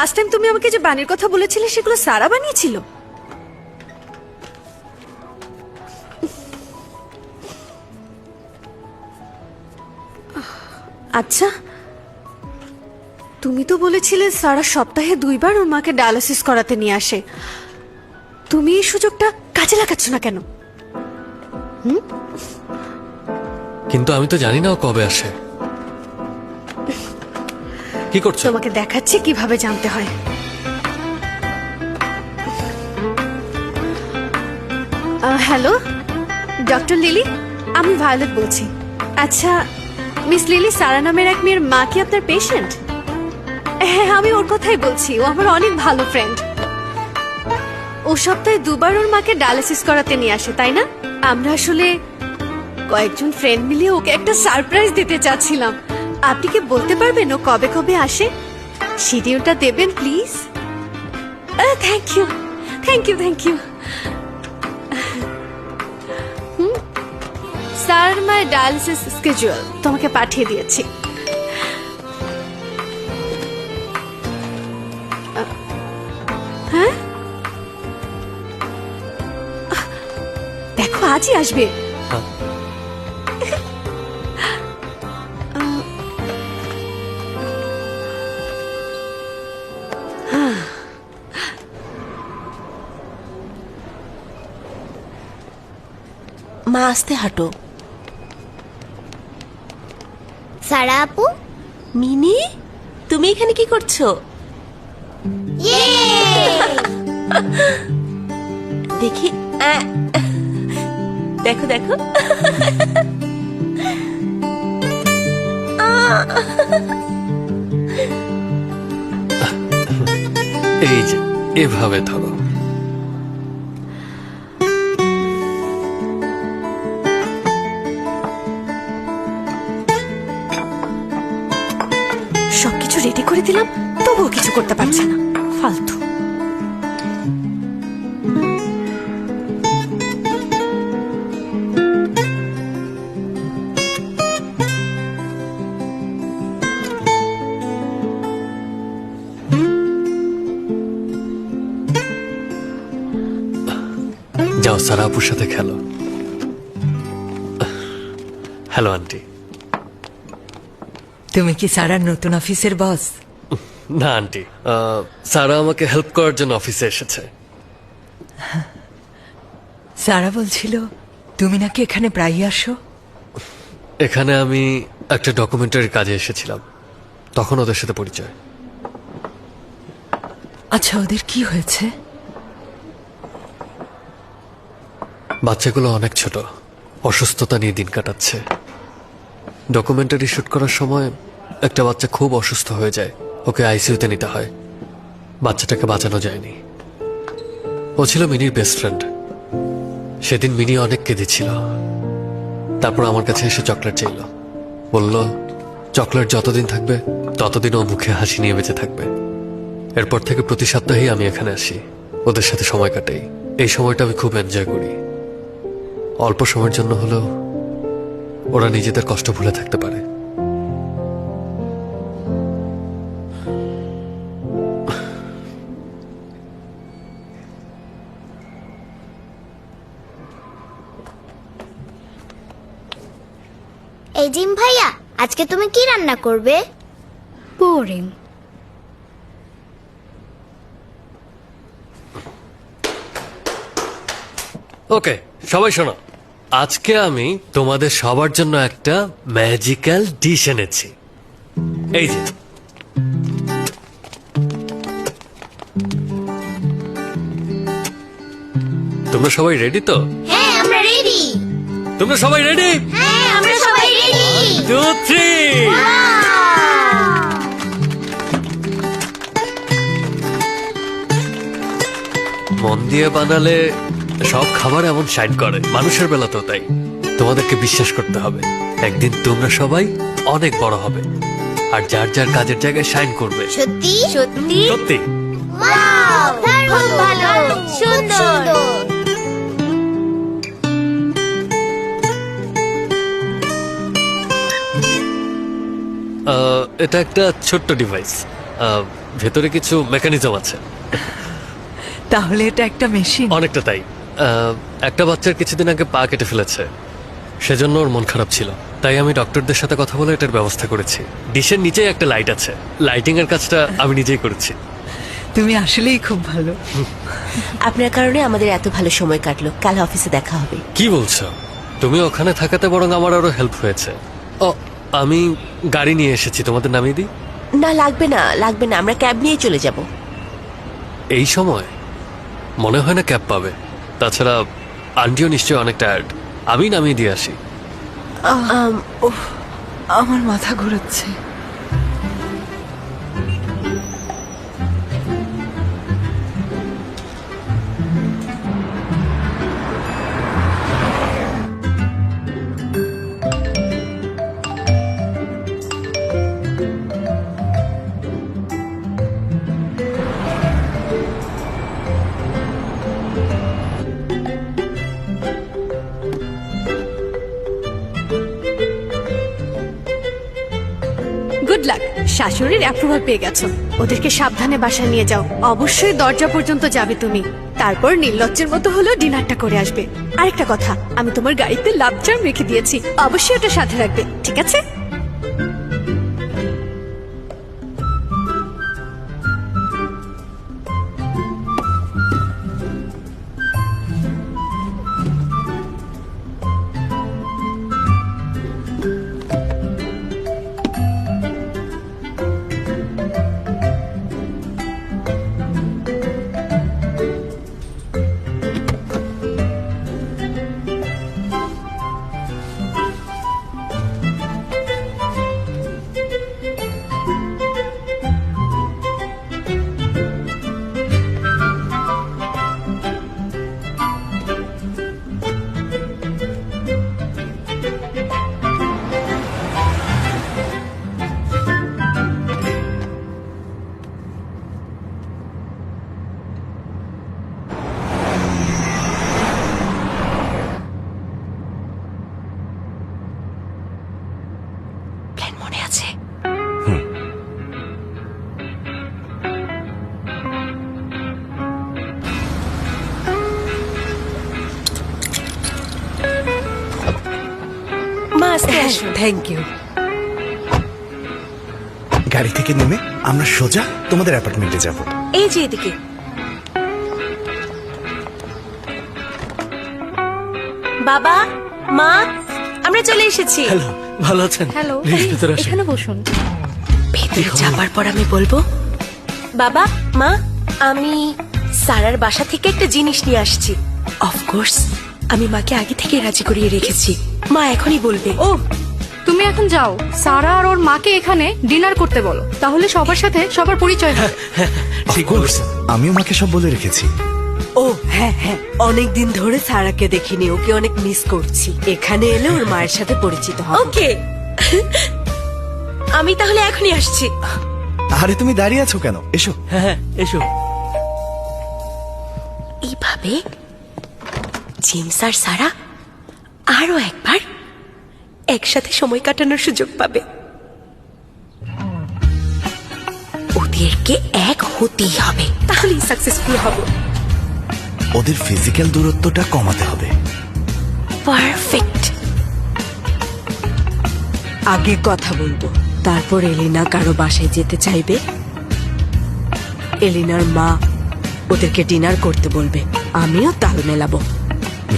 Last time তুমি আমাকে যে বানির কথা বলেছিলে সেগুলো সারা বানিয়েছিল? আচ্ছা, তুমি তো বলেছিলে সারা সপ্তাহে 2 বার ওর মাকে ডায়ালিসিস করাতে নিয়ে আসে। তুমি এই সুযোগটা কাজে লাগাচ্ছ না কেন? কিন্তু আমি তো জানি না ও কবে আসে। কি করছো? তোমাকে দেখাচ্ছি কিভাবে জানতে হয়। হ্যালো, ডক্টর লিলি, আমি ভায়োলেট বলছি। আচ্ছা মিস লিলি, সারা নামের এক মেয়ের মা কি আপনার পেশেন্ট? হ্যাঁ, আমি ওর কথাই বলছি। ও আমার অনেক ভালো ফ্রেন্ড। ও সপ্তাহে 2 বার ওর মাকে ডায়ালিসিস করাতে নিয়ে আসে, তাই না? আমরা আসলে কয়েকজন ফ্রেন্ড মিলিয়ে ওকে একটা সারপ্রাইজ দিতে চাচ্ছিলাম। আপনি কি বলতে পারবেন ও কবে কবে আসে? শিডিউলটা দেবেন please. Thank you, thank you, thank you. Sir, my dialysis schedule তোমাকে পাঠিয়ে দিয়েছি। হ্যাঁ, দেখো আজই আসবে। মা, আস্তে হাঁটো। সারা আপু, মিনি, তুমি এখানে কি করছো? দেখি, দেখো দেখো। এই যে এভাবে ধরো। সবকিছু রেডি করে দিলাম, তবুও কিছু করতে পারছে না। ফালতু। যাও সারা আপুর সাথে খেলো। Hello aunty. তুমি কি সারার নতুন অফিসের বস? না আন্টি, সারা আমাকে হেল্প করার জন্য অফিসে এসেছে। সারা বলছিল তুমি নাকি এখানে প্রায়ই আসো। এখানে আমি একটা ডকুমেন্টারির কাজে এসেছিলাম, তখন ওদের সাথে পরিচয়। আচ্ছা, ওদের কি হয়েছে? বাচ্চাগুলো অনেক ছোট, অসুস্থতা নিয়ে দিন কাটাচ্ছে। ডকুমেন্টারি শুট করার সময় একটা বাচ্চা খুব অসুস্থ হয়ে যায়, ওকে আইসিইউতে নিতে হয়। বাচ্চাটাকে বাঁচানো যায়নি। ও ছিল মিনির বেস্ট ফ্রেন্ড। সেদিন মিনি অনেক কেঁদেছিল। তারপর আমার কাছে এসে চকলেট চাইল। বলল চকলেট যতদিন থাকবে ততদিন ও মুখে হাসি নিয়ে বেঁচে থাকবে। এরপর থেকে প্রতি সপ্তাহেই আমি এখানে আসি, ওদের সাথে সময় কাটাই। এই সময়টা আমি খুব এনজয় করি। অল্প সময়ের জন্য হলেও ওরা নিজেদের কষ্ট ভুলে থাকতে পারে। এই জিম ভাইয়া, আজকে তুমি কি রান্না করবে? বোরিং। ওকে সবাই শোনো, আজকে আমি তোমাদের সবার জন্য একটা ম্যাজিক্যাল ডিশ এনেছি। এই যে তোমরা সবাই রেডি তো? হ্যাঁ, আমরা রেডি। তোমরা সবাই রেডি? হ্যাঁ, আমরা সবাই রেডি। 2, 3। মন দিয়ে বানালে সব খাবার এমন শাইন করে, মানুষের বেলাতেও তাই। তোমাদেরকে বিশ্বাস করতে হবে, একদিন তোমরা সবাই অনেক বড় হবে আর যার যার কাজের জায়গায় শাইন করবে। সত্যি সত্যি সত্যি। ওয়াও, দারুণ ভালো, সুন্দর। এটা একটা ছোট্ট ডিভাইস, ভেতরে কিছু মেকানিজম আছে। তাহলে এটা একটা মেশিন? অনেকটা তাই। একটা বাচ্চার কিছুদিন আগে পা কেটে ফেলেছে, সেজন্য ওর মন খারাপ ছিল। তাই আমি ডক্টরদের সাথে কথা বলে এটার ব্যবস্থা করেছি। ডিশের নিচেই একটা লাইট আছে, লাইটিং এর কাজটা আমি নিজেই করেছি। তুমি আসলেই খুব ভালো। আপনার কারণে আমাদের এত ভালো সময় কাটলো। কাল অফিসে দেখা হবে। কি বলছো? তুমি ওখানে থাকাতে বরং আমার আরো হেল্প হয়েছে। ও, আমি গাড়ি নিয়ে এসেছি, তোমাদের নামিয়ে দিই? না, লাগবে না, লাগবে না, আমরা ক্যাব নিয়ে চলে যাব। এই সময় মনে হয় না ক্যাব পাবে। তাছাড়া আন্টিও নিশ্চয়ই অনেক টায়ার্ড। আমি নামিয়ে দিয়ে আসি। আমার মাথা ঘোরাচ্ছে। গুড লাক, শাশুড়ির অ্যাপ্রুভাল পেয়ে গেছো। ওদেরকে সাবধানে বাসায় নিয়ে যাও। অবশ্যই দরজা পর্যন্ত যাবে তুমি। তারপর নির্লজ্জের মতো হলেও ডিনারটা করে আসবে। আরেকটা কথা, আমি তোমার গাড়িতে লাভ চার্ম রেখে দিয়েছি, অবশ্যই ওটা সাথে রাখবে, ঠিক আছে? প্ল্যান মনে আছে? মা, আস্তে আসো। Thank you. গাড়ি থেকে নেমে আমরা সোজা তোমাদের অ্যাপার্টমেন্টে যাব। এই যে এদিকে। বাবা, মা, আমরা চলে এসেছি। হ্যালো, ভালো আছেন? হ্যালো, প্লিজ ভেতরে আসুন। এখানে বসুন। ভেতরে যাবার পর আমি বলবো। বাবা, মা, আমি সারার বাসা থেকে একটা জিনিস নিয়ে আসছি। অফকোর্স আমি মাকে আগে থেকে রাজি করিয়ে রেখেছি। মা এখনই বলবে। ও, তুমি এখন যাও, সারা আর ওর মাকে এখানে ডিনার করতে বলো, তাহলে সবার সাথে সবার পরিচয় হবে। Of course, আমিও মাকে সব বলে রেখেছি। ও হ্যাঁ হ্যাঁ, অনেকদিন ধরে সারাকে দেখিনি, ওকে অনেক মিস করছি। এখানে এলে ওর মায়ের সাথে পরিচিত হবে। ওকে, আমি তাহলে এখনই আসছি। আরে তুমি দাঁড়িয়ে আছো কেন? এসো। হ্যাঁ, এসো। এইভাবে জেমস আর সারা আরো একবার একসাথে সময় কাটানোর সুযোগ পাবে। ওদেরকে এক হতেই হবে, তাহলেই সাকসেসফুল হবে। ওদের ফিজিক্যাল দূরত্বটা কমাতে হবে। পারফেক্ট। আগে কথা বলবো, তারপর এলিনা কারো বাসায় যেতে চাইবে, এলিনার মা ওদেরকে ডিনার করতে বলবে, আমিও তাল মেলাবো।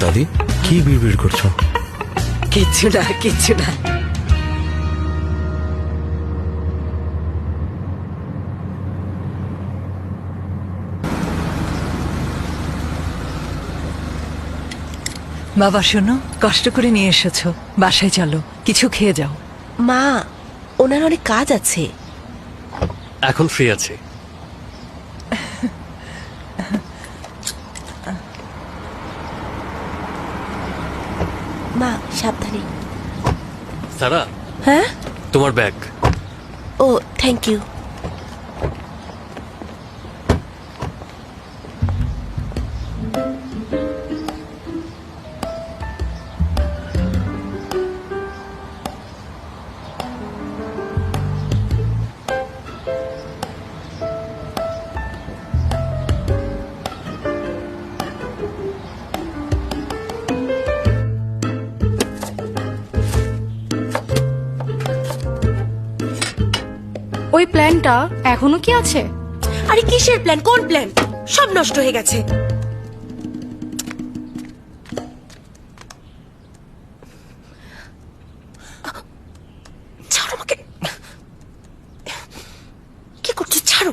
দাদি, কি বিড়বিড় করছো? কিচ্ছু না, কিচ্ছু না। বাবা শোনো, কষ্ট করে নিয়ে এসেছো, বাসায় চলো, কিছু খেয়ে যাও। মা, ওনার অনেক কাজ আছে। এখন ফ্রি আছি। মা, সাবধানে। সারা, হ্যাঁ? তোমার ব্যাগ। O, thank you. ওই প্ল্যানটা এখনো কি আছে? আরে কিসের প্ল্যান? কোন প্ল্যান? সব নষ্ট হয়ে গেছে। ছাড়ো আমাকে। কি করছো? ছাড়ো।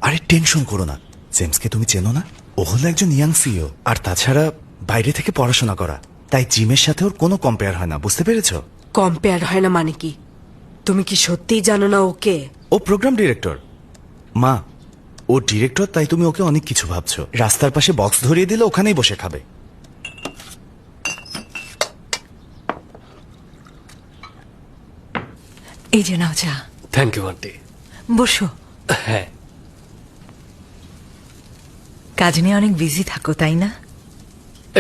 আরে টেনশন করো না, জেমসকে তুমি চেনো না? ও হলো একজন ইয়াং সিও, আর তাছাড়া বাইরে থেকে পড়াশোনা করা, তাই জিমের সাথে ওর কোনো কম্পেয়ার হয় না, বুঝতে পেরেছো? কম্পেয়ার হয় না মানে কি? তুমি কি সত্যিই জানো না ওকে? ও প্রোগ্রাম ডিরেক্টর। মা, ও ডিরেক্টর, তাই তুমি ওকে অনেক কিছু ভাবছো। রাস্তার পাশে বক্স ধরিয়ে দিলে ওখানেই বসে খাবে। এই যে নাও চা। Thank you aunty. বসো। হ্যাঁ, কাজ নিয়ে অনেক বিজি থাকো তাই না?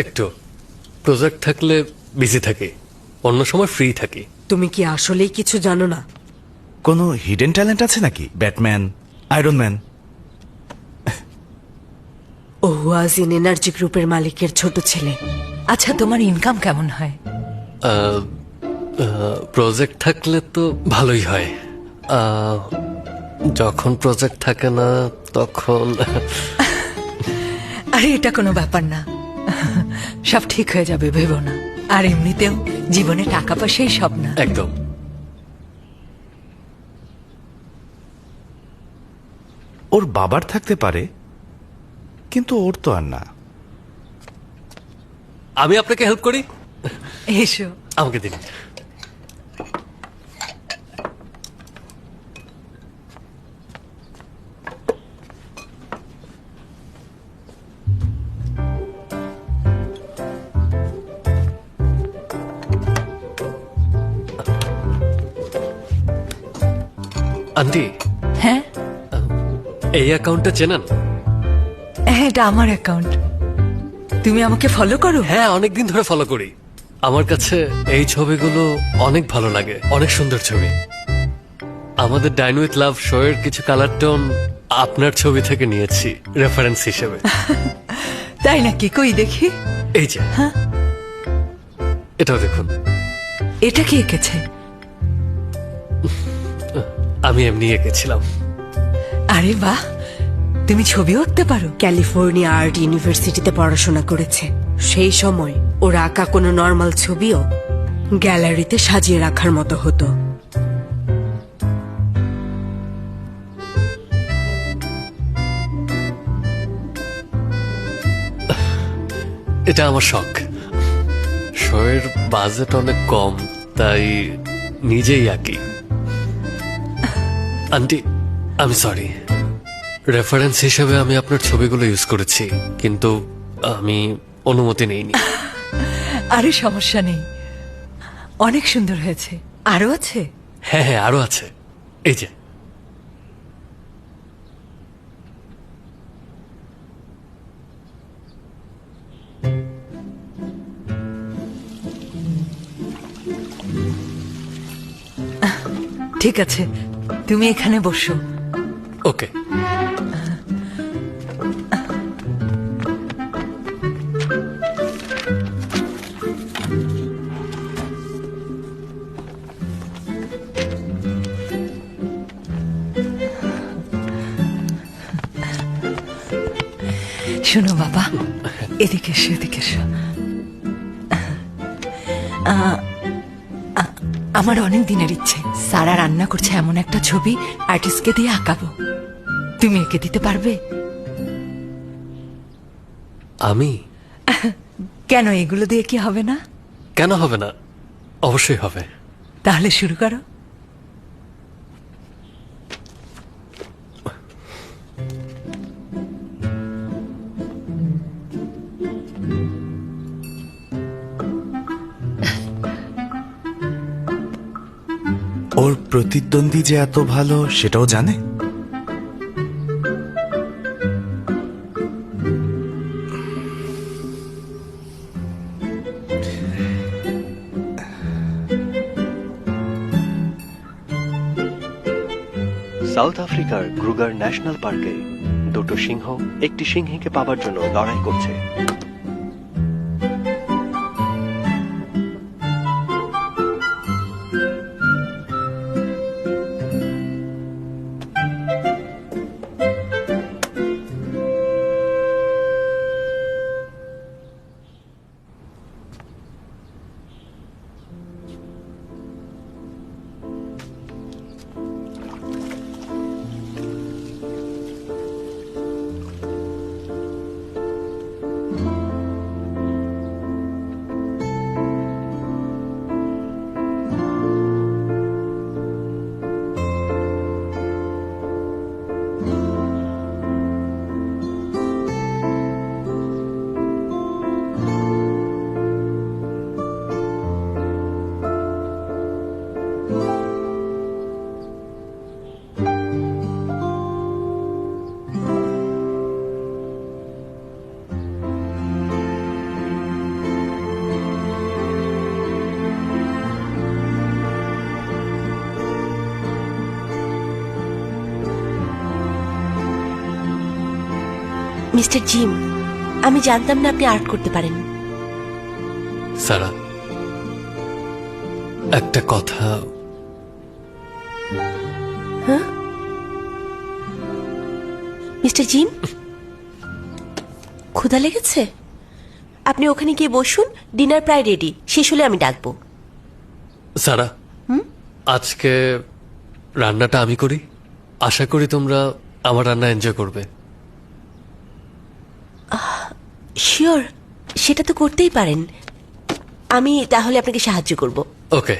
একটু প্রজেক্ট থাকলে বিজি থাকি, অন্য সময় ফ্রি থাকি। তুমি কি আসলেই কিছু জানো না? কোনো হিডেন ট্যালেন্ট আছে নাকি? Batman, Iron Man? ও হুয়াজিন এনার্জি গ্রুপের মালিকের ছোট ছেলে। আচ্ছা, তোমার ইনকাম কেমন হয়? প্রজেক্ট থাকলে তো ভালোই হয়, যখন প্রজেক্ট থাকে না তখন আরে এটা কোনো ব্যাপার না, সব ঠিক হয়ে যাবে, ভেবো না। আর এমনিতেও জীবনে টাকা পয়সাই সব না। একদম। ওর বাবার থাকতে পারে, কিন্তু ওর তো আর না। আমি আপনাকে হেল্প করি, এসো। আমাকে দিন। আন্টি, হ্যাঁ এই অ্যাকাউন্টটা চেনেন? হ্যাঁ, এটা আমার অ্যাকাউন্ট। তুমি আমাকে ফলো করো? হ্যাঁ, অনেকদিন ধরে ফলো করি। আমার কাছে এই ছবিগুলো অনেক ভালো লাগে, অনেক সুন্দর ছবি। আমাদের ডাইন উইথ লাভ শো এর কিছু কালার টোন আপনার ছবি থেকে নিয়েছি রেফারেন্স হিসেবে। তাই নাকি? কই দেখি। এই যে, এটাও দেখুন। এটা কি এঁকেছে? আমি এমনি এঁকেছিলাম। আরে বাহ, তুমি ছবিও আঁকতে পারো? ক্যালিফোর্নিয়া আর্ট ইউনিভার্সিটিতে পড়াশোনা করেছে। সেই সময় ওর আঁকা কোনো নর্মাল ছবিও গ্যালারিতে সাজিয়ে রাখার মতো হতো। এটা আমার শখ। শো এর বাজেট অনেক কম, তাই নিজেই আঁকি। আন্টি, আমি সরি, রেফারেন্স হিসেবে আমি আপনার ছবিগুলো ইউজ করেছি, কিন্তু আমি অনুমতি নেইনি। আরে সমস্যা নেই, অনেক সুন্দর হয়েছে। আরো আছে? হ্যাঁ হ্যাঁ, আরো আছে। এই যে, ঠিক আছে, তুমি এখানে বসো। ওকে। শোনো বাবা, এদিকে এসো, এদিকে এসো। আমার অনেক দিনের ইচ্ছে, সারা রান্না করছে এমন একটা ছবি আর্টিস্টকে দিয়ে আঁকাবো। তুমি এঁকে দিতে পারবে? আমি? কেন, এগুলো দিয়ে কি হবে না? কেন হবে না? অবশ্যই হবে। তাহলে শুরু করো। ওর প্রতিদ্বন্দ্বী যে এত ভালো সেটাও জানে। সাউথ আফ্রিকার ক্রুগার ন্যাশনাল পার্কে দুটো সিংহ একটি সিংহীকে পাবার জন্য লড়াই করছে। মিস্টার জিম, আমি জানতাম না আপনি আর্ট করতে পারেন। সারা, একটা কথা। মিস্টার জিম, ক্ষুধা লেগেছে? আপনি ওখানে গিয়ে বসুন, ডিনার প্রায় রেডি, শেষ হলে আমি ডাকবো। সারা, আজকে রান্নাটা আমি করি। আশা করি তোমরা আমার রান্না এনজয় করবে। শিওর, সেটা তো করতেই পারেন। আমি তাহলে আপনাকে সাহায্য করব। ওকে।